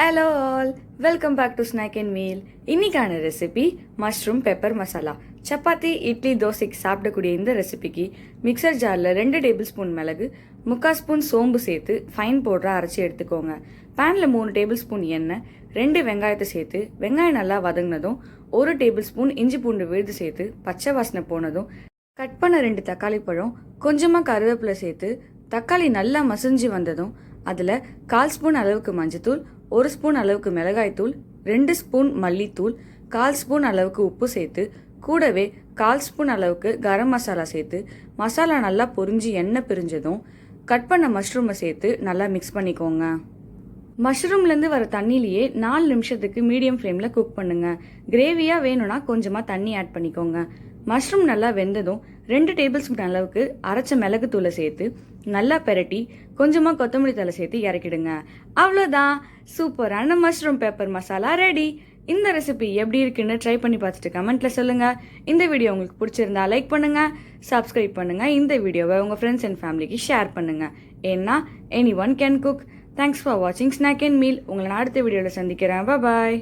Hello all, welcome back to snack and meal. இன்னைக்கான recipe mushroom pepper masala. Chapati, idli, தோசைக்கு சாப்பிடக்கூடிய இந்த ரெசிபிக்கு மிக்சர் ஜாரில் 2 டேபிள் ஸ்பூன் மிளகு, 3/4 ஸ்பூன் சோம்பு சேர்த்து ஃபைன் பவுடராக அரைச்சி எடுத்துக்கோங்க. பேனில் 3 டேபிள் ஸ்பூன் எண்ணெய், 2 வெங்காயத்தை சேர்த்து வெங்காயம் நல்லா வதங்கினதும் 1 டேபிள் ஸ்பூன் இஞ்சி பூண்டு விழுது சேர்த்து பச்சை வாசனை போனதும் கட் பண்ண 2 தக்காளி பழம், கொஞ்சமாக கருவேப்பிலை சேர்த்து தக்காளி நல்லா மசிஞ்சு வந்ததும் அதில் 1/4 ஸ்பூன் அளவுக்கு மஞ்சத்தூள், 1 ஸ்பூன் அளவுக்கு மிளகாய்த்தூள், 2 ஸ்பூன் மல்லித்தூள், 1/4 ஸ்பூன் அளவுக்கு உப்பு சேர்த்து கூடவே 1/4 ஸ்பூன் அளவுக்கு கரம் மசாலா சேர்த்து மசாலா நல்லா பொரிஞ்சு எண்ணெய் பிரிஞ்சதும் கட் பண்ண மஷ்ரூமை சேர்த்து நல்லா மிக்ஸ் பண்ணிக்கோங்க. மஷ்ரூம்லேருந்து வர தண்ணியிலேயே 4 நிமிஷத்துக்கு மீடியம் ஃப்ளேமில் குக் பண்ணுங்க. கிரேவியாக வேணும்னா கொஞ்சமாக தண்ணி ஆட் பண்ணிக்கோங்க. மஷ்ரூம் நல்லா வெந்ததும் 2 டேபிள் ஸ்பூன் அளவுக்கு அரைச்ச மிளகுத்தூளை சேர்த்து நல்லா பெரட்டி கொஞ்சமாக கொத்தமல்லி தழை சேர்த்து இறக்கிடுங்க. அவ்வளோதான், சூப்பரான மஷ்ரூம் பெப்பர் மசாலா ரெடி. இந்த ரெசிபி எப்படி இருக்குன்னு ட்ரை பண்ணி பார்த்துட்டு கமெண்ட்ல சொல்லுங்க. இந்த வீடியோ உங்களுக்கு பிடிச்சிருந்தா லைக் பண்ணுங்க, சப்ஸ்கிரைப் பண்ணுங்க. இந்த வீடியோவை உங்கள் ஃப்ரெண்ட்ஸ் அண்ட் ஃபேமிலிக்கு ஷேர் பண்ணுங்க. ஏன்னா any one can cook. Thanks for வாட்சிங் ஸ்நாக் அண்ட் மீல். உங்களை நான் அடுத்த வீடியோவில் சந்திக்கிறேன். பாய்.